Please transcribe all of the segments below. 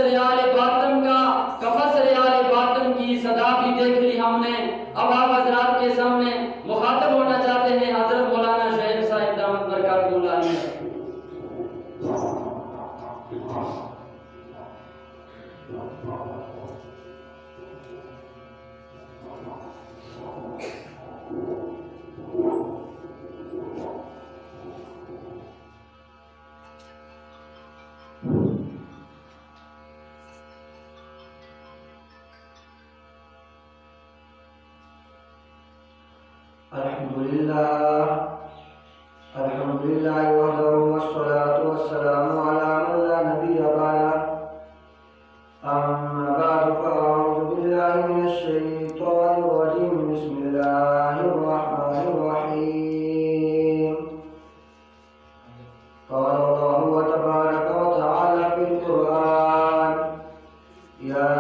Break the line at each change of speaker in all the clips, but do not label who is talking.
ریال باطن کا قفس ریال باطن کی صدا بھی دیکھ لی ہم نے۔ اب آپ حضرات کے سامنے مخاطب ہونا چاہتے ہیں حضرت مولانا شعیب صاحب دامت برکاتہ العالیہ۔
الحمد لله وحده والصلاة والسلام على من لا نبي بعده أما بعد فأعوذ بالله من الشيطان الرجيم بسم الله الرحمن الرحيم قال الله تبارك وتعالى في القرآن يا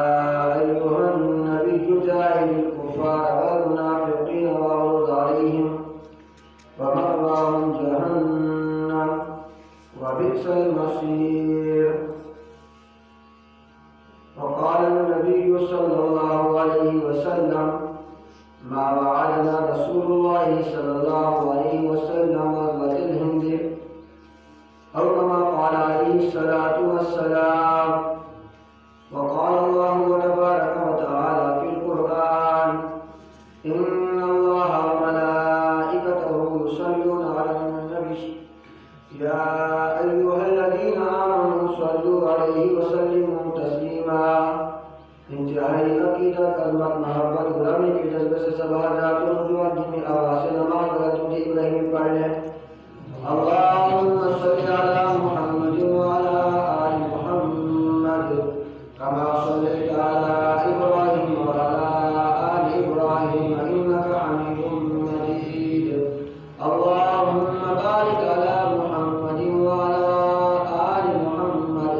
أيها النبي جاهد الكفار والمنافقين واغلظ عليهم ومأواهم جهنم وبئس المصير وقال النبي صلى الله عليه وسلم ما وعدنا رسول الله صلى الله عليه وسلم غزوة الهند أو كما قال عليه الصلاة والسلام وقال الله تبارك وتعالى في القرآن إن الله وملائكته يصلون على النبي يا أيها الذين آمنوا صلوا عليه وسلموا تسليما انتہائی عقیدت کلمت محبت غلامی کے جذبے سے سب حضرات اردو اور دینی آواز سے نماز غلط ابراہیمی پڑھ لیں اللهم صل على محمد وعلى آل محمد كما صليت على إبراهيم وعلى آل إبراهيم إنك حميد مجيد اللهم بارك على محمد وعلى آل محمد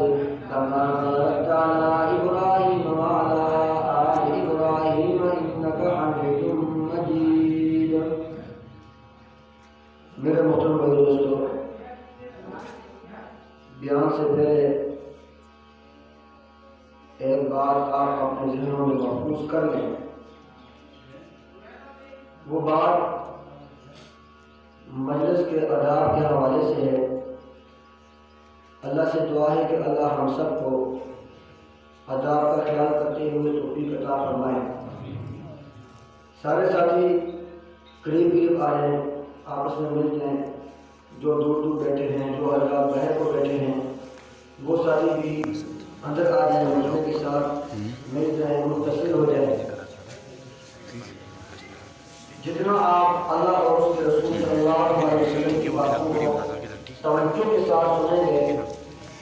كما باركت على إبراهيم وعلى آل إبراهيم إنك حميد مجيد میرے محترم بھائی دوستو، بیان سے پہلے ایک بات آپ اپنے ذہنوں میں محفوظ کر لیں۔ وہ بات مجلس کے آداب کے حوالے سے ہے۔ اللہ سے دعا ہے کہ اللہ ہم سب کو آداب کا خیال کرتے ہوئے توفیق عطا فرمائے۔ سارے ساتھی قریب قریب آ جائیں، آپس میں مل جائیں۔ جو دور دور بیٹھے ہیں، جو حضرات باہر کو بیٹھے ہیں، وہ ساتھی بھی اندر آ جائیں، مجموعے کے ساتھ مل جائیں، متصل ہو جائیں۔ جتنا آپ اللہ اور اس کے رسول صلی اللہ علیہ وسلم کی باتوں کو توجہ کے ساتھ سنیں گے،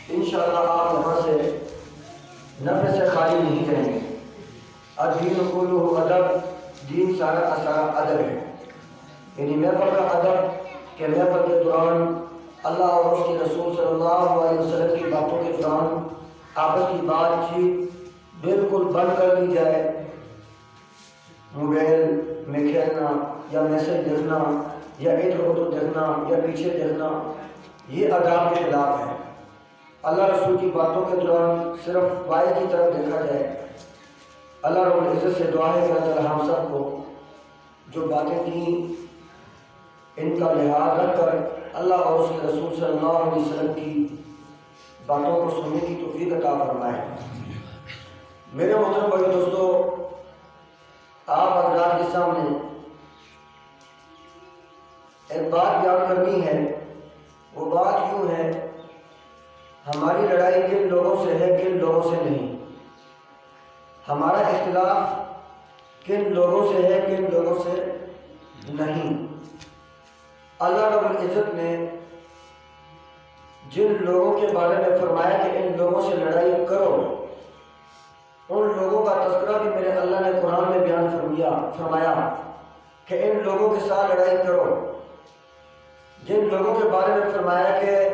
انشاءاللہ آپ یہاں سے نفع سے خالی نہیں رہیں گے۔ الدین کلہ ادب، دین سارا کا سارا ادب ہے۔ یعنی محفل کا ادب کہ محفل کے دوران اللہ اور اس کے رسول صلی اللہ علیہ وسلم کی باتوں کے دوران آپس کی بات چیت بالکل بند کر لی جائے۔ موبائل میں کھیلنا یا میسج دیکھنا یا ادھر ادھر دیکھنا یا پیچھے دیکھنا، یہ آداب کے خلاف ہے۔ اللہ رسول کی باتوں کے دوران صرف وائد کی طرف دیکھا جائے۔ اللہ رب العزت سے دعا ہے کہ اللہ ہم سب کو جو باتیں تھیں ان کا لحاظ رکھ کر اللہ اور اس کے رسول صلی اللہ علیہ وسلم کی باتوں کو سننے کی توفیق عطا فرمائے۔ میرے محترم بھائی دوستو، آپ حضرات کے سامنے ایک بات بیان کرنی ہے۔ وہ بات یوں ہے، ہماری لڑائی کن لوگوں سے ہے، کن لوگوں سے نہیں۔ ہمارا اختلاف کن لوگوں سے ہے، کن لوگوں سے نہیں۔ اللہ رب العزت نے جن لوگوں کے بارے میں فرمایا کہ ان لوگوں سے لڑائی کرو، ان لوگوں کا تذکرہ بھی میرے اللہ نے قرآن میں بیان فرمایا کہ ان لوگوں کے ساتھ لڑائی کرو۔ جن لوگوں کے بارے میں فرمایا کہ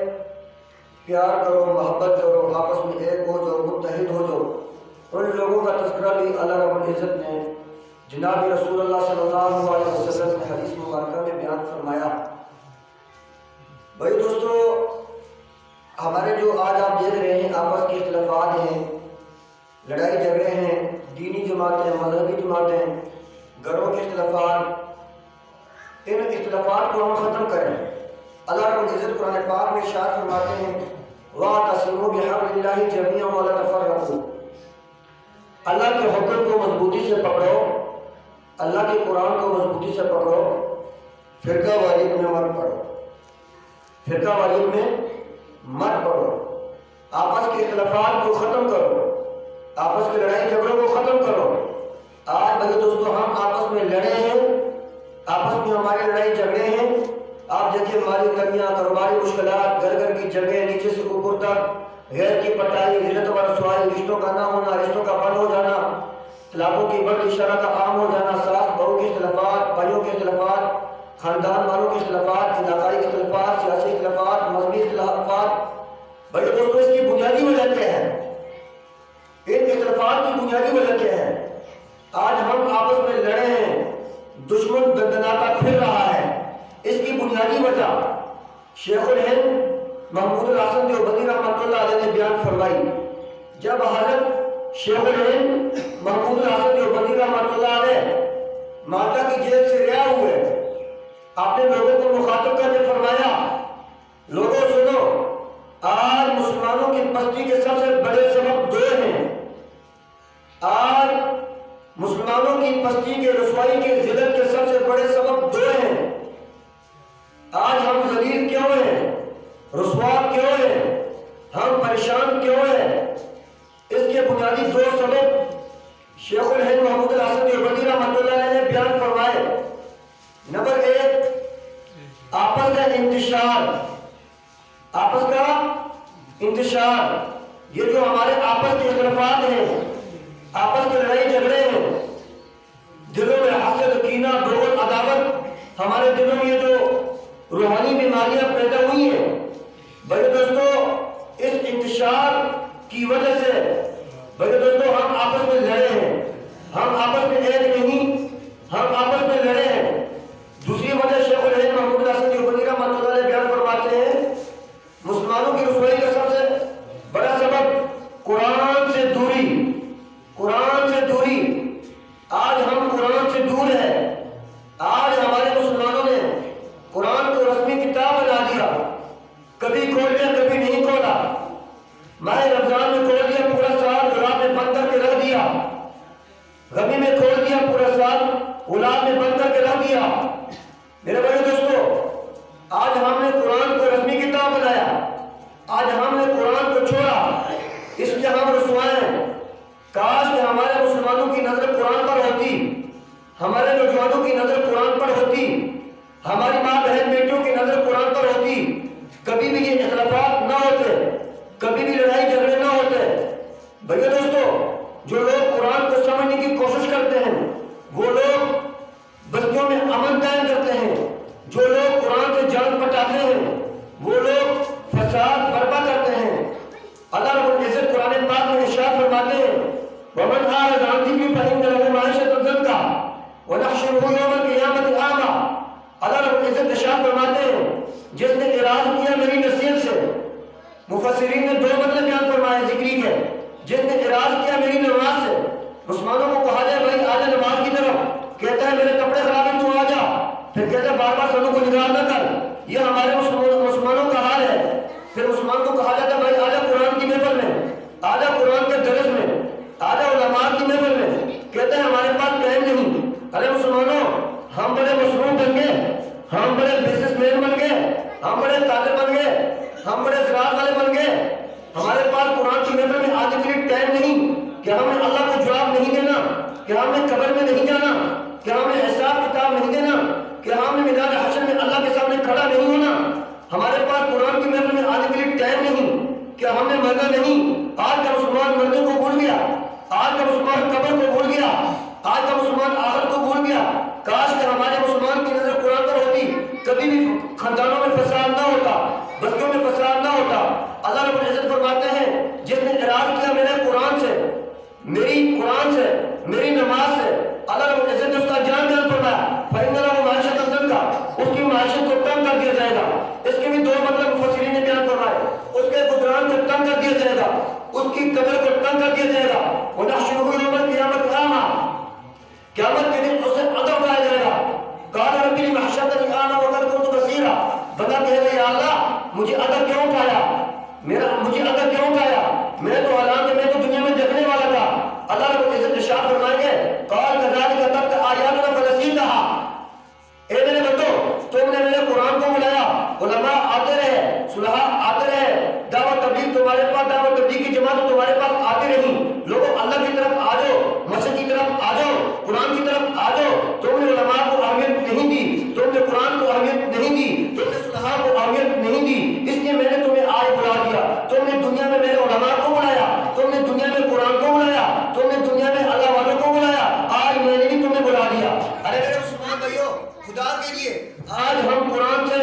پیار کرو، محبت کرو، آپس میں ایک ہو جاؤ، متحد ہو جاؤ، ان لوگوں کا تذکرہ بھی اللہ رب العزت نے جناب رسول اللہ صلی اللہ علیہ وسلم نے حدیث مبارکہ میں بیان فرمایا۔ بھائی دوستو، ہمارے جو آج آپ دیکھ رہے ہیں آپس کے اختلافات ہیں، لڑائی جھگڑے ہیں، دینی جماعتیں، مذہبی جماعتیں، گھروں کے اختلافات، ان اختلافات کو ہم ختم کریں۔ اللہ رب العزت قرآن پاک میں ارشاد فرماتے ہیں وَاعْتَصِمُوا بِحَبْلِ اللَّهِ جَمِيعًا وَلَا تَفَرَّقُوا، اللہ کے حکم کو مضبوطی سے پکڑو، اللہ کے قرآن کو مضبوطی سے پکڑو، فرقہ واریت میں مت پڑو، فرقہ واریت میں مت پڑو، آپس کے اختلافات کو ختم کرو، آپس کے لڑائی جھگڑوں کو ختم کرو۔ آج بھائی دوستو ہم آپس میں لڑے ہیں، آپس میں ہمارے لڑائی جھگڑے ہیں۔ آپ دیکھیں مالی کمیاں، کاروباری مشکلات، گھر گھر کی جگہ، نیچے سے اوپر تک، غیر کی پٹائی، ذلت و رسوائی، رشتوں کا نہ ہونا، رشتوں کا بند ہو جانا، طلاقوں کی بڑھتی شرح کا عام ہو جانا، ساس بہو کے اختلافات، بھائیوں کے اختلافات، خاندان والوں کے اختلافات، علاقائی اختلافات، سیاسی اختلافات، مذہبی اختلافات۔ بھائی دوستو اس کی بنیادی وجہ کیا ہے؟ ان اختلافات کی بنیادی وجہ کیا ہے؟ آج ہم آپس میں لڑے ہیں، دشمن دندناتا پھر رہا ہے۔ اس کی بنیادی وجہ شیخ الہند محمود الحسن دیوبندی رحمۃ اللہ علیہ نے بیان فرمائی۔ جب حضرت شیخ الہند محمود الحسن دیوبندی رحمۃ اللہ علیہ مالٹا کی جیل سے رہا ہوئے، آپ نے لوگوں کو مخاطب کرنے فرمایا لوگوں سنو، آج مسلمانوں کی پستی کے سب سے بڑے سبب دو ہیں۔ آج مسلمانوں کی پستی کے، رسوائی کے، ذلت کے سب سے بڑے سبب دو ہیں۔ آج ہم ذلیل کیوں ہیں؟ رسوا کیوں ہیں؟ ہم پریشان کیوں ہیں؟ اس کے بنیادی دو سبب شیخ الہند محمود الحسن دیوبندی رحمۃ اللہ علیہ نے بیان فرمائے۔ نمبر ایک، آپس کا انتشار، آپس کا انتشار۔ یہ جو ہمارے آپس کے اختلافات ہیں، آپس کے لڑائی جھگڑے ہیں، دلوں میں حسد، کینہ، بغض، عداوت، ہمارے دلوں میں جو روحانی بیماریاں پیدا ہوئی ہیں، بھائی دوستو اس انتشار کی وجہ سے بھائی دوستو ہم آپس میں لڑے ہیں، ہم آپس میں ایک نہیں، ہم آپس میں لڑے ہیں۔ دوسری وجہ شیخ الہند محمود الحسن دیوبندی رحمۃ اللہ علیہ بیان فرماتے ہیں مسلمانوں کی رسوائی کا سب سے بڑا سبب قرآن سے دوری، قرآن سے دوری۔ آج ہم قرآن سے دور ہیں۔ آج ہمارے مسلمانوں نے قرآن کو رسمی کتاب بنا دیا، کبھی کھول لیا کبھی نہیں کھولا، ماہ رمضان میں کھول دیا، پورا سال غلام میں بند کر کے رکھ دیا، غمی میں کھول دیا، پورا سال غلام میں بند کر کے رکھ دیا۔ میرے بھائی دوستو آج ہم نے قرآن کو رسمی کتاب بنایا، آج ہم نے قرآن کو چھوڑا، اس لیے ہم رسوا ہیں۔ کاش کہ ہمارے مسلمانوں کی نظر قرآن پر ہوتی، ہمارے نوجوانوں کی نظر قرآن پر ہوتی، ہماری ماں بہن بیٹیوں کی نظر قرآن پر ہوتی، کبھی بھی یہ اختلافات نہ ہوتے، کبھی بھی لڑائی جھگڑے نہ ہوتے۔ بھائی دوستو جو لوگ قرآن کو سمجھنے کی کوشش کرتے ہیں وہ لوگ بستیوں میں امن قائم کرتے ہیں، جو لوگ قرآن سے جان پٹاتے ہیں وہ لوگ فساد برپا کرتے ہیں۔ اللہ رب العزت قرآن پاک میں ارشاد فرماتے ہیں وَمَنْ أَعْرَضَ عَنْ ذِكْرِي فَإِنَّ لَهُ مَعِيشَةً ضَنكًا وَنَحْشُرُهُ يَوْمَ الْقِيَامَةِ أَعْمَىٰ۔ اللہ رب العزت ارشاد فرماتے ہیں جس نے اعراض کیا میری نصیحت سے، مفسرین نے دو مطلب بیان فرمائے ذکری کے، جس نے اعراض کیا میری نماز سے، مسلمانوں کو کہا جائے بھائی آ جا نماز کی طرف، کہتا ہے میرے کپڑے خراب ہیں تو آ جا، پھر کہتا ہے بار بار سنوں کو نگاہ نہ کر، یہ ہمارے مسلمانوں کا حال ہے۔ پھر مسلمان کو کہا جاتا ہے بھائی آ جا قرآن کی محفل میں، آ جا قرآن کے درس میں، آ جا علماء کی محفل میں، کہتے ہیں ہمارے پاس ٹائم نہیں۔ ارے مسلمانوں ہم بڑے مصروف بن گئے، ہم بڑے بزنس مین بن گئے، ہم بڑے تاجر بن گئے، ہم بڑے زراعت والے بن گئے، ہمارے پاس قرآن کی محفل میں آنے کے لیے ٹائم نہیں کہ ہمیں اللہ کو جواب نہیں دینا، کہ ہم نے قبر میں نہیں جانا، کہ ہم نے حساب کتاب نہیں دینا، کہ ہم نے میدان حشر میں اللہ کے سامنے کھڑا نہیں ہونا۔ ہمارے پاس قرآن کی محفل میں آنے کے لیے ٹائم نہیں کہ ہم نے مرنا نہیں۔ آج کا مسلمان مرنے کو بھول گیا، آج کا مسلمان قبر کو بھول گیا، آج کا مسلمان آخرت کو بھول گیا۔ کاش کہ ہمارے مسلمان کی نظر قرآن پر ہوتی، کبھی بھی خاندانوں میں فساد نہ ہوتا، بستیوں میں فساد نہ ہوتا۔ اللہ رب العزت فرماتے ہیں جس نے اعراض کیا میرے قرآن سے، میری قرآن سے، میری نماز سے، اللہ رب العزت نے اس کا جان فرمایا فَإِنَّ لَهُ مَعِيشَةً ضَنكًا، اس کی معیشت کو تنگ کر دیا جائے گا۔ اس کے بھی دو مطلب مفسرین نے بیان فرمائے، اس کے گزران کو تنگ کر دیا جائے گا، اس کی قبر کو تنگ کر دیا جائے گا. ونحشره يوم القيامة أعمى. قیامت کے دن اسے اندھا اٹھایا جائے گا. قال رب لم حشرتني أعمى وقد كنت بصيرا. بندہ کہے گا یا اللہ مجھے اندھا کیوں اٹھایا, مجھے اندھا کیوں اٹھایا, میں تو حالانکہ میں تو دنیا میں دیکھنے والا تھا. اللہ رب العزت ارشاد فرمائیں گے قال كذلك أتتك آياتنا فنسيتها. اے میرے بندو تم نے میرے قرآن کو بلایا, علماء آتے رہے, صلحاء آتے رہے, دعوت تبلیغ تمہارے پاس, دعوت تبلیغ کی جماعت تمہارے پاس آتی رہی. لوگوں اللہ کی طرف آ جاؤ, مسجد کی طرف آ جاؤ, قرآن کی طرف آ جاؤ. تم نے علماء کو اہمیت نہیں دی, تم نے قرآن کو اہمیت نہیں دی, تم نے صلحاء کو اہمیت نہیں دی, اس لیے میں نے تمہیں آج بلا دیا. تم نے دنیا میں میرے علماء کو بلایا, تم نے دنیا میں قرآن کو بلایا, تم نے دنیا میں اللہ والوں کو بلایا, آج میں نے بھی تمہیں بلا دیا. ارے میرے مسلمان بھائیو خدا کے لیے آج ہم قرآن سے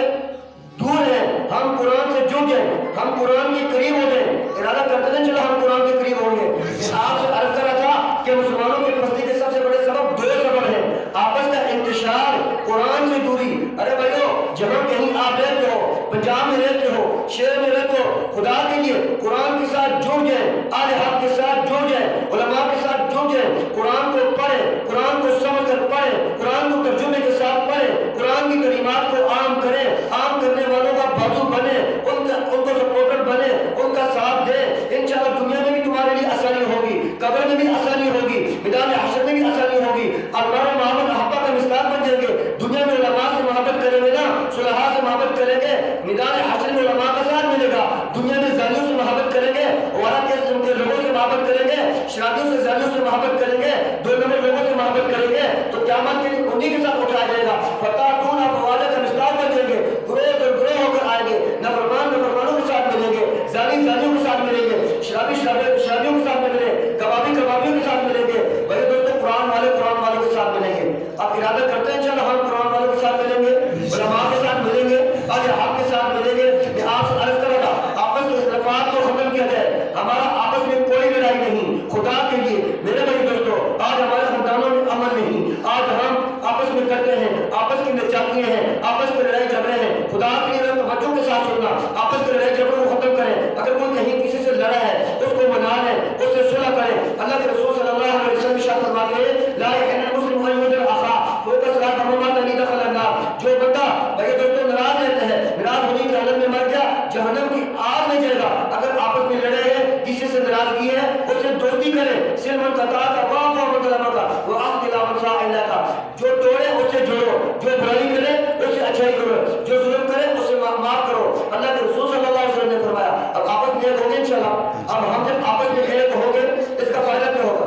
دور ہیں, ہم قرآن سے جڑ جائیں, ہم قرآن کے قریب ہو جائیں. ارادہ کرتے ہیں چلو ہم قرآن کے قریب ہوں گے. میں آپ سے عرض کر رہا تھا کہ مسلمانوں کی پستی کے سب سے بڑے سبب دو سبب ہیں. آپس کا انتشار, قرآن سے دوری. ارے بھائیو جہاں کہیں آپ رہتے ہو, پنجاب میں رہتے ہو, شہر میں رہتے ہو, خدا کے لیے قرآن کے ساتھ جڑ جائیں, اہل حق کے ساتھ جڑ جائیں, علماء کے ساتھ جڑ جائیں. قرآن کو پڑھیں, قرآن کو سمجھ کر پڑھیں, قرآن کو ترجمے کے ساتھ پڑھیں, قرآن کی کلمات کو عام کریں, عام کرنے والوں کا بازو بنے, ان کو سپورٹر بنے, ان کا ساتھ دیں. انشاءاللہ دنیا میں بھی تمہارے لیے آسانی ہوگی, قبر میں بھی آسانی ہوگی, میدان حشر میں بھی آسانی ہوگی. اللہ محمد احبا کا مثال بن جائیں گے. دنیا میں علماء سے محبت کریں گے نا, صلحاء سے محبت کریں گے, میدان حشر میں علماء کا ساتھ ملے گا. دنیا میں زانیوں سے محبت کریں گے, وارا کے لوگوں سے محبت کریں گے, شرابیوں سے, زانیوں سے محبت کریں گے, دو نمبر لوگوں سے محبت کریں گے, تو قیامت کے دن انہی کے ساتھ اٹھایا جائے گا. فتاتون افواجا کا مثال بن جائیں گے, گروہ در گروہ ہو کر آئیں گے. نافرمان نافرمانوں کے ساتھ ملیں گے, زانی زانیوں کے ساتھ ملیں گے, شرابی شرابیوں کے ساتھ ملیں گے, کبابی کبابیوں کے ساتھ ملیں گے. بھائی دوستو قرآن والے کے ساتھ ملیں گے. آپ ارادہ کرتے ہیں چلو ہم قرآن والوں کے ساتھ ملیں گے, علماء کے ساتھ ملیں گے, اہل حق کے ساتھ ملیں گے. میں آپ سے عرض کر رہا تھا آپس کے اختلافات کو ختم کیا جائے. ہمارا آپس میں کوئی لڑائی نہیں, خدا کے لیے میرے بھائی دوستو آج ہمارے خاندانوں میں امن نہیں. آج ہم آپس میں کرتے ہیں, آپس کی نچاکیاں ہیں, آپس کی لڑائی جھگڑے ہیں. خدا کے لیے توجہ کے ساتھ سننا, آپس کی لڑائی جھگڑوں کو ختم کریں. اگر کوئی کہیں کسی سے لڑا ہے اس کو منا لیں, اس سے صلح کریں. اللہ کے رسول صلی اللہ علیہ وسلم ارشاد فرماتے ہیں لا یحل المسلم ان یؤذي اخاه فوق صلاۃ ممات ان دخل النار. جو بندہ بھائی دوستو ناراض رہتا ہے, ناراض ہونے کی حالت میں مر گیا, جہنم کی آگ میں جائے گا. اگر آپس میں لڑے ہیں, کسی سے ناراضگی ہے, اس سے دوستی کریں. سلم قطع کا واف و مطلب کا وہ عقد لا منصا الا کا. جو توڑے اس سے جوڑو, جو برائی کرے اس سے اچھائی کرو, جو ظلم کرے اس سے معاف کرو. اللہ کے رسول صلی اللہ علیہ وسلم نے فرمایا. اب آپس میں ایک ہو گے انشاءاللہ. اب ہم جب آپس میں ایک ہو گے اس کا فائدہ کیا ہوگا,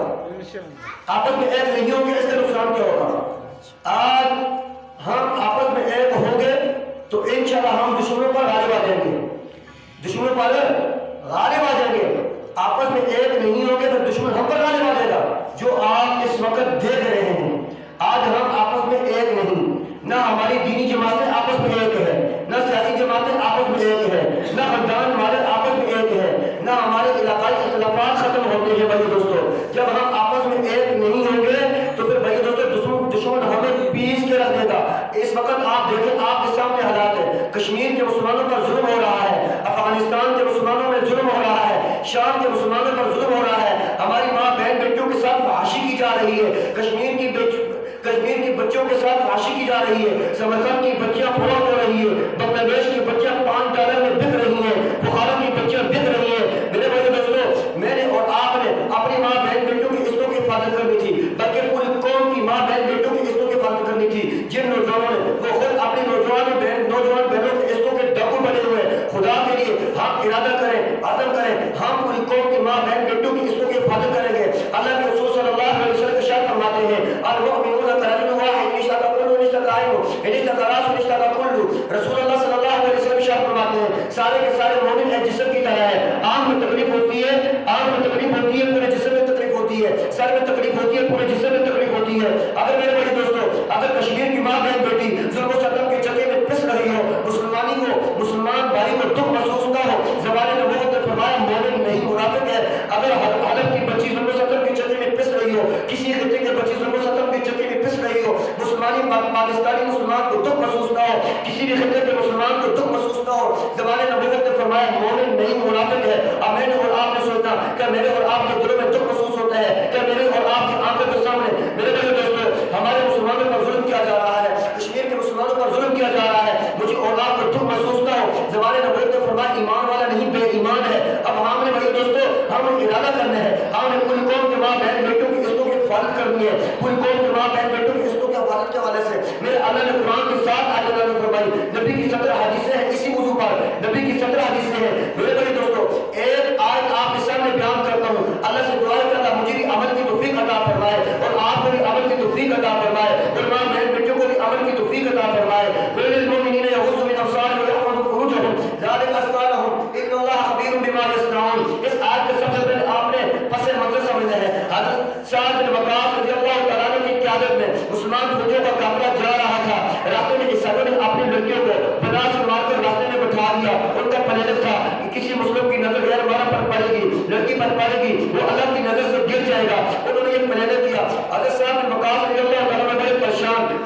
آپس میں ایک نہیں ہوں گے اس کا نقصان کیا ہوگا. آج ہم آپس میں ایک ہوں گے تو انشاءاللہ ہم دشمنوں پر غالب آ جائیں گے, دشمنوں پر غالب آ جائیں گے. آپس میں ایک نہیں ہوں گے تو دشمن ہم پر غالب آ جائے گا. جو آپ اس وقت دیکھ رہے ہیں, آج ہم آپس میں ایک نہیں, نہ ہماری دینی جماعتیں آپس میں ایک ہے, نہ سیاسی جماعتیں آپس میں ایک ہے, نہ خاندان والے آپس میں ایک ہے, نہ ہمارے علاقائی اختلافات ختم ہوتے ہیں. بھائی دوستو جب ہم آپس میں ایک نہیں ہوں گے تو پھر بھائی دوستو دشمن ہمیں پیس کے رکھ دے گا. اس وقت آپ دیکھیں آپ کے سامنے حالات ہے, کشمیر کے مسلمانوں پر ظلم ہو رہا ہے, افغانستان کے مسلمانوں میں ظلم ہو رہا ہے, شام کے مسلمانوں پر ظلم ہو رہا ہے, ہماری ماں بہن بیٹیوں کے ساتھ فحاشی کی جا رہی ہے, کشمیر کی بچوں کے ساتھ فحاشی کی جا رہی ہے, سمرقند کی بچیاں فروخت ہو رہی ہے, بنگلہ دیش کی بچیاں $5 میں بک رہی ہیں, بخارا کی بچیاں بک رہی ہیں. میرے بھائی دوستو میں نے اور آپ نے اپنی ماں بہن بیٹوں کی عزتوں کی حفاظت کرنی تھی, بلکہ پوری قوم کی ماں بہن بیٹوں کی عزتوں کی حفاظت کرنی تھی. جن نوجوانوں نے وہ خود اپنی نوجوان بہنوں کی عزتوں کے ڈاکو بنے ہوئے, خدا کے لیے ہم ارادہ کریں, عزم کریں, ہم پوری قوم کی ماں بہن بیٹوں کی عزتوں کی حفاظت کریں گے. اللہ کے رسول صلی اللہ علیہ وسلم ارشاد فرماتے ہیں المؤمنون كرجل واحد اشتكى كل اشتكى عين اشتكى راس اشتكى كل. رسول اللہ صلی اللہ علیہ وسلم ارشاد فرماتے ہیں سارے کے سارے مومن ایک جسم کی طرح ہے, آنکھ میں تکلیف ہوتی ہے, آنکھ میں تکلیف ہوتی ہے, پورے جسم میں تکلیف ہوتی ہے, سر میں تکلیف ہوتی ہے, پورے جسم میں تکلیف ہوتی ہے. اگر میرے بڑے دوستو اگر کشمیر کی ماں بہن بیٹی ظلم و ستم کے چکے میں پس رہی ہو, مسلمان بھائی کو دکھ محسوس نہ ہو, زبان نبوت نے فرمایا مومن نہیں منافق ہے. اگر حلب کی بچی ظلم و ستم کے چکے میں پس رہی ہو, کسی خطے کے بچی ظلم و ستم کے چکے میں پس رہی ہو, پاکستانی مسلمان کو دکھ محسوس نہ ہو, کسی بھی خطے کے مسلمان کو دکھ محسوس نہ ہو, زبان نبوت نے فرمایا مومن نہیں منافق ہے. اب میں نے اور آپ نے سوچا کہ میرے اور آپ کے دلوں میں ادا کرنا ہے. ہم نے پوری قوم کے ماں بہن بیٹوں کی عزتوں کی حفاظت کرنی ہے. پوری قوم کے ماں بہن بیٹوں کی عزتوں کی حفاظت کے حوالے سے میرے اللہ نے قرآن کی 7 آیتیں نازل فرمائی. نبی کی 17 حدیثیں ہیں اسی موضوع پر. نبی کی 17 حدیثیں ہیں. میرے بڑے دوستو ایک آیت آپ کے سامنے بیان کرتا ہوں. اللہ سے دعا ہے کہ اللہ مجھے بھی عمل کی توفیق عطا فرمائے اور آپ کو بھی عمل کی توفیق عطا فرمائے اور ماں بہن بیٹوں کو بھی عمل کی توفیق عطا فرمائے. للمؤمنین یغضوا من ابصارهم ويحفظوا فروجهم ذلك ازکیٰ لهم ان اللہ خبیر بما یصنعون. اس آیت کے سب سے پہلے آپ نے پس منظر سمجھنا ہے. حضرت سعد بن وقاص رضی اللہ تعالیٰ عنہ کی قیادت میں عثمان فوجیوں کا قافلہ جا رہا تھا. راستے میں عیسائیوں نے اپنی لڑکیوں کو بنا سے مار کر راستے میں بٹھا دیا. ان کا پلان تھا کہ کسی مسلم کی نظر غیر محرم پر پڑے گی, لڑکی پر پڑے گی, وہ اللہ کی نظر سے گر جائے گا. انہوں نے یہ پلان کیا. حضرت سعد بن وقاص رضی اللہ تعالیٰ عنہ بڑے پریشان.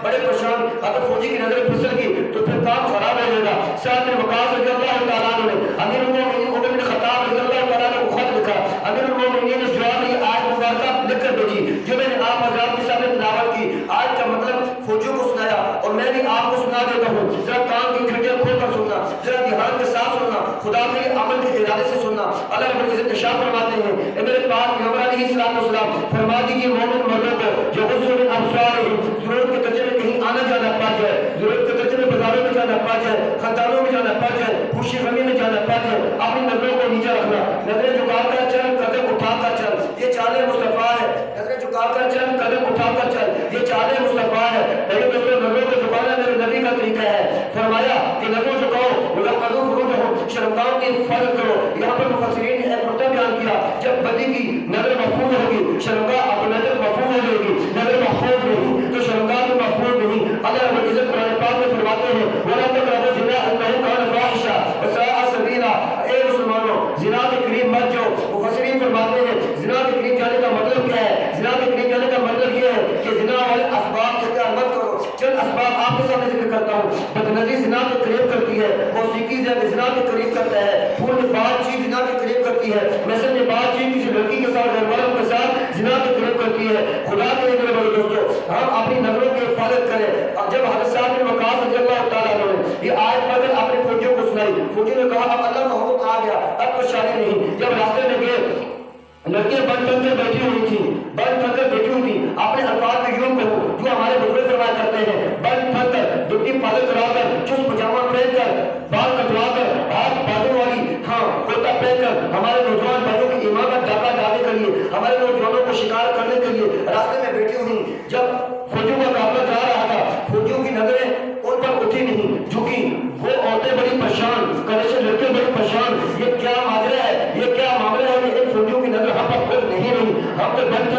اگر فوجی کی نظر پھسل گئی تو پھر کام خراب ہو جائے گا. سعد بن وقاص رضی اللہ تعالیٰ عنہ نے امیر المومنین عمر بن خطاب رضی اللہ تعالیٰ عنہ کو خط لکھا. امیر المومنین نے جواب میں یہ آیت مبارکہ لکھ کر بھیجی جو میں نے آپ حضرات کے سامنے تلاوت کی. آیت کا مطلب فوجیوں کو سنایا اور میں بھی آپ کو سنا دیتا ہوں. ذرا کان کی کھڑکیاں کھول کر سننا, ذرا دھیان کے ساتھ سننا, خدا کے عمل کے ارادے سے سننا. اللہ رب العزت ارشاد فرماتے ہیں اے میرے پاک پیغمبر علیہ السلام فرما دیجیے مومن مردوں کو یغضوا من ابصارہم, ضرورت کے درجے میں کہیں آنا جانا پڑ جائے, ضرورت کے درجے میں بازاروں میں جانا پڑ جائے, خانقاہوں میں جانا پڑ جائے, خوشی غمی میں جانا پڑ جائے, اپنی نظروں کو نیچے رکھنا. نظریں جھکا کر چل, قدم اٹھا کر چل, یہ چال مصطفیٰ ہے. نظریں جھکا کر چل, قدم اٹھا کر چل, یہ چال مصطفیٰ ہے. میرے دوستوں نظروں کو جھکانا میرے نبی کا طریقہ ہے. فرمایا کہ نظروں جھکاؤ, وَيَحْفَظُوا فُرُوجَهُمْ, شرمگاہوں کی حفاظت کرو. یہاں پر مفسرین نے ایک نقطہ بیان کیا, جب بدی کی نظر محفوظ ہوگی شرمگاہ آٹومیٹک محفوظ ہو جائے گی. نظر محفوظ نہیں تو شرمگاہ بھی محفوظ نہیں. اللہ رب العزت قرآن پاک میں فرماتے ہیں وَلَا تَقْرَبُوا الزِّنَا إِنَّهُ كَانَ فَاحِشًا وَسَاءَ سَبِيلًا. اے مسلمانوں زنا کے قریب مت جاؤ. مفسرین فرماتے ہیں زنا کے قریب جانے کا مطلب کیا ہے؟ زنا کے قریب جانے کا مطلب یہ ہے کہ زنا والے اسباب اختیار مت کرو. چند اسباب آپ کے سامنے ذکر کرتا ہوں. بدنظری زنا کے قریب کرتی ہے, موسیقی زنا کے قریب کرتا ہے, پھول بات چیز زنا کے قریب کرتی ہے, میسج میں بات چیز کسی لڑکی کے ساتھ غیر محرم کے ساتھ زنا کے قریب کرتی ہے. خدا کے لیے میرے بڑے دوستو ہم اپنی نظروں کی حفاظت کریں. جب حضرت سعد بن وقاص رضی اللہ تعالیٰ عنہ نے یہ آیت پڑھ کر اپنے فوجیوں کو سنائی, فوجیوں نے کہا اب اللہ کا حکم آ گیا, اب تو شادی نہیں. جب راستے میں گئے لڑکیاں بن کر کے بیٹھی ہوئی تھی, بن کر کے بیٹھی ہوئی تھی. اپنے الفاظ میں یوں کہوں جو ہمارے بزرگ فرمایا کرتے ہیں, بن کر کر ڈپٹی پالک کرا کر, چست پجامہ پہن کر, بال کٹوا کر, ہاتھ بازو والی کرتا پہن کر, ہمارے نوجوان بھائیوں کی ایمان کا ڈاکہ ڈالنے کے لیے, ہمارے نوجوانوں کو شکار کرنے کے لیے راستے میں بیٹھی ہوئی. جب فوجیوں کا قافلہ جا رہا تھا فوجیوں کی نظریں ان پر اٹھی نہیں, جھکی. وہ عورتیں بڑی پریشان, کلیشن لڑکے بڑی پریشان, یہ کیا ماجرا ہے, یہ کیا معاملہ ہے کہ ان فوجیوں کی نظر ہم پر خود نہیں رہی. ہم تو بن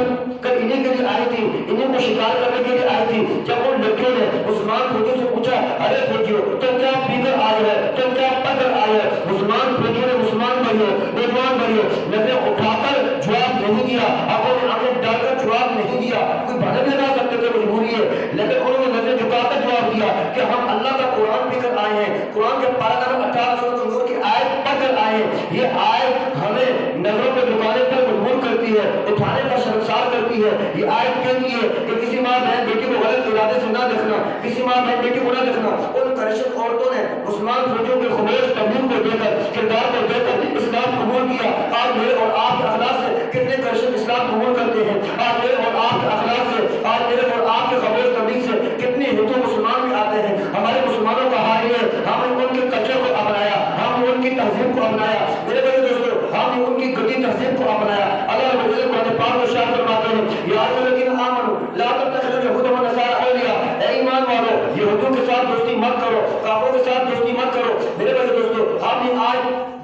کر انہیں کے لیے آئی تھی, انہیں کو شکار کرنے کے لیے آئی تھی. جب ان لڑکیوں نے عثمان فوجیوں سے پوچھا ارے فوجیوں تم کیا پی کر آئے ہو, تم کیا پڑھ کر آئے ہو, مسلمان فوجیوں نے مسلمان بھائیوں نوجوان بھائیوں نظریں اٹھا کر جواب نہیں دیا, اپنے آنکھیں ڈال کر جواب نہیں دیا. کوئی بہانے لگا سکتے تھے مجبوری ہے, لیکن انہوں نے نظریں جھکا کر جواب دیا کہ ہم اللہ کا قرآن پڑھ کر آئے ہیں, قرآن کے پارہ نمبر 18 سورۃ نور کی آیت پڑھ کر آئے ہیں. یہ آیت ہمیں نظروں کو جھکانے پر مجبور کرتی ہے, اٹھانے کا شرمسار کرتی ہے. یہ آیت کہتی ہے کہ کسی ماں بہن بیٹی کو غلط ارادے سے نہ دیکھنا, کسی ماں بہن بیٹی کو نہ دیکھنا. ان کرشن عورتوں نے عثمان فوجیوں کے خموش تبلیغ کو دے کر, کردار کو دے کر اسلام قبول کیا. آج میرے اور آپ کے اخلاق سے کتنے کرشن اسلام قبول کرتے ہیں. آج میرے اور آپ کے اخلاق سے, آج میرے اور آپ کے خموش تبلیغ سے کتنے ہندو مسلمان بھی آتے ہیں. ہمارے مسلمانوں کا حال یہ ہے ہم نے ان کے کلچر کو اپنایا, ہم نے ان کی تہذیب کو اپنایا. میرے بڑے دوستوں ہم نے ان کی گندی تہذیب کو اپنایا. اللہ رب العزت قرآن پاک میں ارشاد فرماتے ہیں یا ایھا الذین آمنوا لا تتخذوا اليهود والنصارى اولیاء, اے ایمان والو یہودیوں کے ساتھ دوستی مت کرو, کافروں کے ساتھ دوستی مت کرو. میرے بڑے دوستوں ہم نے آج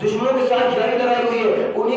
دشمنوں کے ساتھ جاری لگائی ہوئی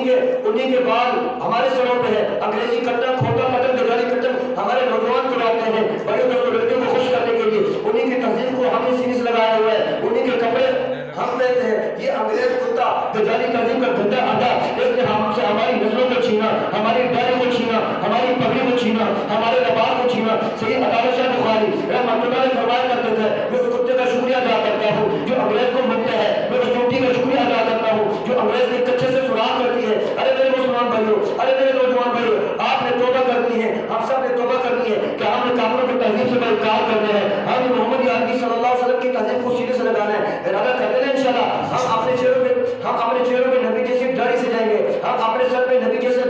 ہے, انہی کے بال ہمارے سروں پہ ہے. انگریزی کٹن, کھوٹا کٹن, بنگالی کٹن ہمارے نوجوان چلاتے ہیں. بڑے دوستوں لڑکیوں کو خوش کرنے کے لیے انہی کی تہذیب کو ہم نے سینے سے لگایا ہوا ہے, انہی کے کپڑے ہم پہنتے ہیں. یہ انگریز کتا بنگالی تہذیب کا گندا آدھا اس نے ہم سے ہماری نسلوں کو چھینا, ہماری ڈائری کو چھینا, ہماری پگڑی کو چھینا, ہمارے لباس کو چھینا. سید عطا شاہ بخاری رحمۃ اللہ علیہ فرمایا کرتے تھے میں اس کتے کا شکریہ ادا کرتا ہوں جو انگریز کو ملتا ہے, میں اس چوٹی کا شکریہ ادا کرتا ہوں جو انگریز کے کچھے سے سراغ کرتی ہے. ارے میرے مسلمان بھائیوں, ارے میرے نوجوان بھائیوں, آپ نے توبہ کرنی ہے, ہم سب نے توبہ کرنی ہے کہ ہم نے کافروں کی تہذیب سے انکار کرنا ہے. ہم نے محمد عربی صلی اللہ علیہ وسلم کی تہذیب کو سینے سے لگانا ہے. ارادہ کرتے ہیں انشاءاللہ ہم اپنے چہروں میں نبی جیسی داڑھی سے جائیں گے, ہم اپنے سر میں نبی جیسے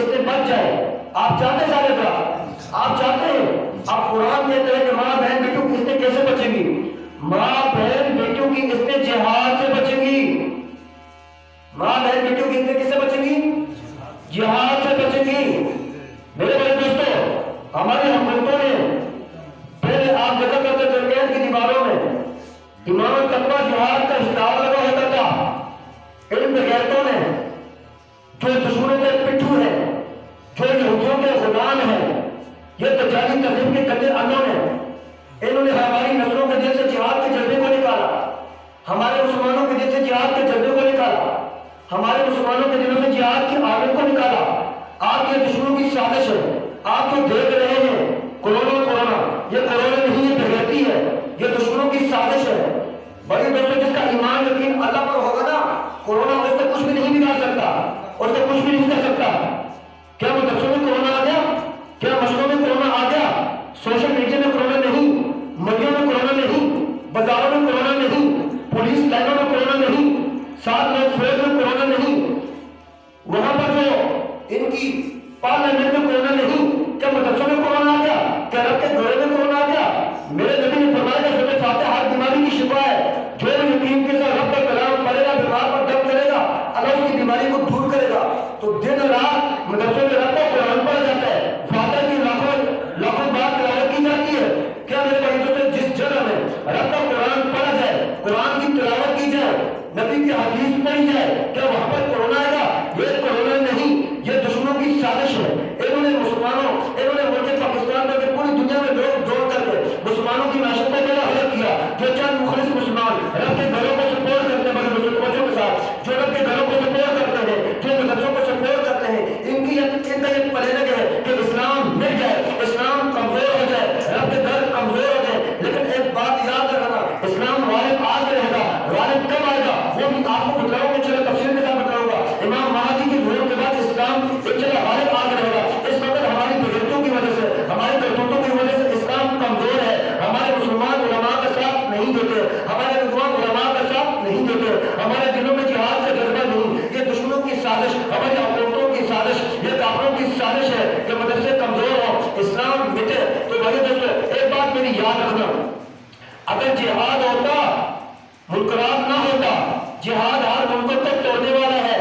اس سے بچ جائے. آپ چاہتے ہیں سارے افراد، آپ چاہتے ہیں، آپ قرآن کہتے ہیں کہ ماں بہن بیٹوں کی اس سے کیسے بچیں گی؟ ماں بہن بیٹوں کی اس سے جہاد سے بچیں گی. ماں بہن بیٹوں کی اس سے کس سے بچیں گی؟ جہاد سے بچیں گی. میرے بڑے دوستو، ہمارے حکومتوں نے پہلے آپ دیکھا کرتے تھے قید کی دیواروں میں امام تقویٰ جہاد کا اشتہار لگا ہوتا تھا. ان بغیرتوں نے جو دشمنوں کے پٹھو ہیں، جو یہودیوں کے غلام ہیں، یہ تجاری تہذیب کے گندے انوں نے، انہوں نے ہماری نسلوں کے دل سے جہاد کے جذبے کو نکالا، ہمارے مسلمانوں کے دل سے جہاد کے جذبے کو نکالا، ہمارے مسلمانوں کے دلوں سے جہاد کی آگ کو نکالا. آپ یہ دشمنوں کی سازش ہے. آپ جو دیکھ رہے ہیں کورونا، یہ کورونا نہیں، یہ بغیرتی ہے، یہ دشمنوں کی سازش ہے. بڑے دوستوں، جس کا ایمان یقین اللہ پر ہوگا نا، کورونا اس سے کچھ بھی نہیں بگاڑ سکتا، اس سے کچھ بھی نہیں کر سکتا. کیا مدرسوں میں کورونا آ گیا؟ کیا مسجدوں میں کورونا آ گیا؟ سوشل میڈیا میں کورونا نہیں، منڈیوں میں کورونا نہیں، بازاروں میں کورونا نہیں، پولیس لائنوں میں کورونا نہیں، ساتھ میں فوج میں کورونا نہیں، وہاں پر جو ان کی پارلیمنٹ میں کورونا نہیں. کیا مدرسوں میں کورونا آ گیا؟ کیا رب کے گھوڑے میں کورونا آ گیا؟ میرے نبی نے فرمایا کہ سورۃ فاتحہ ہر بیماری کی شفا ہے. جو یقین کے ساتھ رب کا کلام پڑھے گا، بیمار پر دم کرے گا، اللہ اس کی بیماری کو دور کرے گا. تو دن رات مدرسوں میں رب کا قرآن پڑھا جاتا ہے، فاتحہ کی لاکھوں بار تلاوت کی جاتی ہے. کیا میرے بھائی دوستوں، جس جگہ میں رب کا قرآن پڑھا جائے، قرآن کی تلاوت کی جائے، نبی کی حدیث پڑھی جائے، کیا وہاں پر کورونا آئے گا؟ یہ کورونا نہیں، یہ دشمنوں کی سازش ہے. انہوں نے مسلمانوں، انہوں نے ملک پاکستان میں پوری دنیا میں لوگ دوڑ کر کے مسلمانوں کی معیشت کو میرا حلق کیا. جو چند مخلص مسلمان رب کے گھروں کو سپورٹ کرتے ہیں، مگر مسلمانوں کے ساتھ جو رب کے گھروں کو سپورٹ کرتے ہیں، جو مدرسوں کو سپورٹ کرتے ہیں، ان کا یہ پلے لگے ہے کہ اسلام مٹ جائے، اسلام کمزور ہو جائے، رب کے گھر کمزور ہو جائے. لیکن ایک بات یاد رکھنا، اسلام غالب آج رہے گا. غالب کب آئے گا وہ بھی آپ کو بتلاؤں گا، چلو تفصیل کے ساتھ بتلاؤں گا. امام مہدی کی ظہور کے بعد اسلام ایک جگہ غالب آج رہے گا. اس وقت ہماری بغیرتوں کی وجہ سے، ہمارے کرتوتوں کی وجہ سے اسلام کمزور ہے. ہمارے مسلمان علماء کا ساتھ نہیں دیتے، ہمارے مسلمان علماء کا ساتھ نہیں دیتے، ہمارے دلوں میں جہاد کا جذبہ نہیں. یہ دشمنوں کی سازش، ہماری حکومتوں کی سازش، یہ کافروں کی سازش ہے کہ مدرسے کمزور ہو، اسلام مٹے. تو بھائی دوستو، ایک بات میری یاد رکھنا، اگر جہاد ہوتا، منکرات نہ ہوتا. جہاد ہر منکر کو توڑنے والا ہے،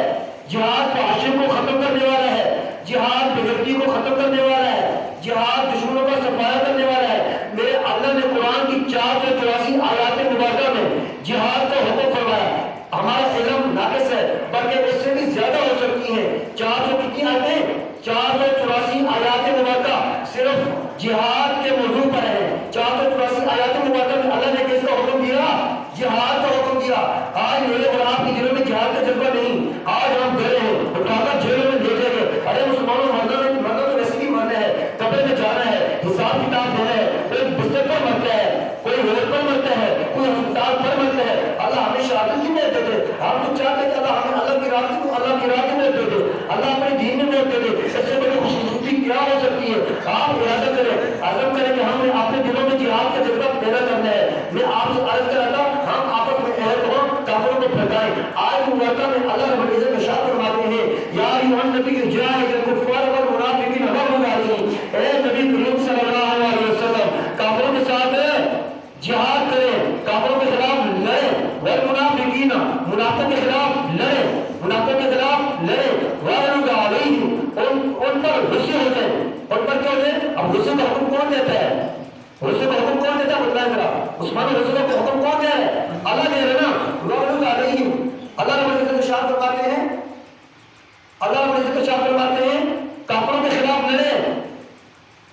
جہاد فحاشی کو ختم کرنے والا ہے، جہاد بغیرتی کو ختم کرنے والا ہے، جہاد دشمنوں کا صفایا کرنے والا ہے. میرے اللہ نے قرآن کی 484 آیات مبارکہ میں جہاد کا حکم فرمایا. ہمارا علم ناقص ہے، بلکہ اس سے بھی زیادہ ہو سکتی ہے. 400 کتنی آیتیں؟ 484 آیات مبارکہ صرف جہاد کے موضوع پر ہے. 484 آیات مبارکہ میں اللہ نے کس کا حکم دیا؟ جہاد کا حکم دیا. آج میرے اور آپ کے دلوں میں جہاد کا جذبہ نہیں. آج ہم گئے ہیں، اٹھا کر جیلوں میں لے جائیں گے. ارے مسلمانوں، مرنا تو ویسے بھی مرنا ہے، قبر میں جانا ہے، حساب کتاب دینا ہے. کوئی بستر پر مرتا ہے، کوئی روڈ پر مرتا ہے، کوئی ہسپتال پر مرتا ہے. اللہ ہمیں شہادت کی موت دے دے. ہم تو چاہتے ہیں کہ اللہ ہمیں اللہ کی راہ کی موت دے دے، اللہ اپنے دین میں موت دے دے. اس سے بڑی خوشی کیا ہو سکتی ہے؟ آپ ارادہ کریں، عزم کریں کہ ہم نے اپنے دلوں میں جہاد کا جذبہ پیدا کرنا ہے. میں آپ سے عرض کر رہا تھا، ہم آپس میں عہد ہوں، کافروں کو پھیلائیں. آج مبارکہ میں اللہ رب العزت ارشاد فرماتے ہیں، یا ایھا النبی جاہد الکفار والمنافقین واغلظ علیہم. اے نبی کریم صلی اللہ علیہ وسلم، کافروں کے ساتھ جہاد کریں، کافروں کے خلاف لڑیں، والمنافقین، منافقوں کے خلاف لڑیں، منافقوں کے خلاف لڑیں، واغلظ علیہم، ان پر غصے ہو جائیں. ان پر کیا ہو جائے؟ اب غصے کا حکم کون دیتا ہے؟ غصے کا حکم کون دیتا ہے؟ بتلائیں ذرا. عثمان غصے کا حکم کون دے ہے؟ اللہ دے رہے نا. واغلظ علیہم. اللہ رب العزت ارشاد فرماتے ہیں، اللہ رب العزت ارشاد فرماتے ہیں، کافروں کے خلاف لڑیں،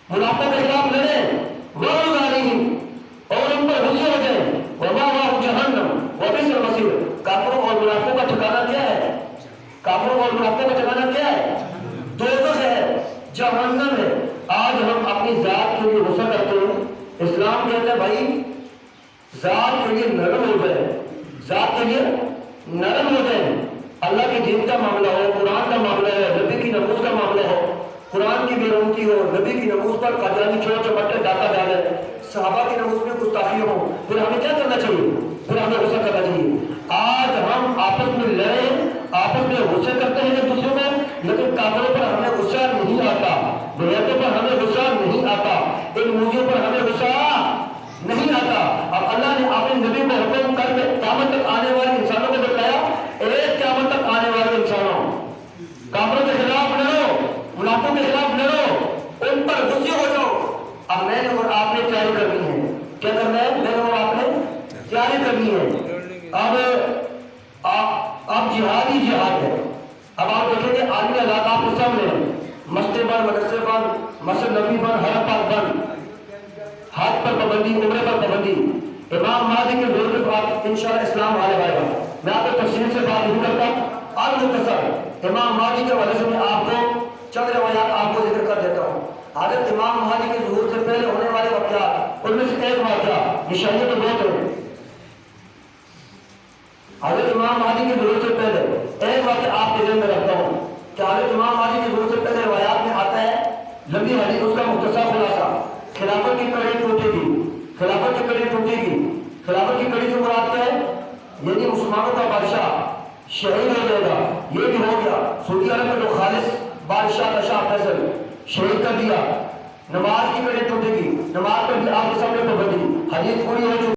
منافقوں کے خلاف لڑیں، واغلظ علیہم، اور ان پر غصے ہو جائیں. ومأواہم جہنم وبئس المصیر. کافروں اور منافقوں کا ٹھکانہ کیا ہے؟ کافروں اور منافقوں کا ٹھکانہ کیا ہے؟ دوزخ ہے، جہنم ہے. آج ہم اپنی ذات کے لیے غصہ کرتے ہیں. اسلام کہتا ہے بھائی ذات کے لیے نرم ہو جائے، ذات کے لیے نرم ہو جائے. اللہ کے دین کا معاملہ ہو، قرآن کا معاملہ ہے، نبی کی نماز کا معاملہ ہو، قرآن کی بے رحمتی ہو، نبی کی نماز پر قادیانی چور چپٹے ڈاکہ ڈالے، صحابہ کی نماز میں گستاخی ہو، پھر ہمیں کیا کرنا چاہیے؟ پھر ہمیں غصہ کرنا چاہیے. آج ہم آپس میں لڑیں، آپس میں غصے کرتے ہیں ایک دوسرے میں، لیکن کافروں پر ہمیں غصہ رموزیوں پر ہمیں غصہ نہیں آتا. اب اللہ نے اپنے نبی کو حکم کر کے قیامت تک آنے والے انسانوں کو بتلایا، ایک قیامت تک آنے والے انسانوں کافروں کے خلاف لڑو، منافقوں کے خلاف لڑو، ان پر غصے ہو جاؤ. اب میں نے اور آپ نے تیاری کرنی ہے. کیا کرنا ہے؟ میں نے اور آپ نے تیاری کرنی ہے. اب جہاد ہی جہاد ہے. اب آپ دیکھیں گے عالمی حالات آپ کے سامنے ہیں، مسجد بند، مدرسے بند، مسجد نبی بند، حرم پاک بند، حج پر پابندی، عمرے پر پابندی. امام مہدی کے زور کے بعد انشاءاللہ اسلام آنے والے گا. میں آپ کو تفصیل سے بات نہیں کرتا، المختصر امام مہدی کے وجہ سے میں آپ کو چند روایات آپ کو ذکر کر دیتا ہوں. حضرت امام مہدی کے ظہور سے پہلے ہونے والے واقعات، ان میں سے ایک واقعہ، نشانیاں تو بہت ہیں. حضرت امام مہدی کے ظہور سے پہلے ایک واقعہ آپ کے ذہن میں رکھتا ہوں کہ حضرت امام مہدی کے ظہور سے پہلے روایات میں آتا ہے، لمبی حدیث، اس کا مختصر خلاصہ، خلافت کی کڑی ٹوٹے گی. خلافت کی کڑی ٹوٹے گی. خلافت کی کڑی سے مراد کیا ہے؟ یعنی مسلمانوں کا بادشاہ شہید ہو جائے گا. یہ بھی ہو گیا. سعودی عرب میں جو خالص بادشاہ کا شاہ فیصل شہید کر دیا. نماز کی کڑی ٹوٹے گی. نماز پر بھی آپ کے سامنے پابندی. حدیث پوری ہو چکی.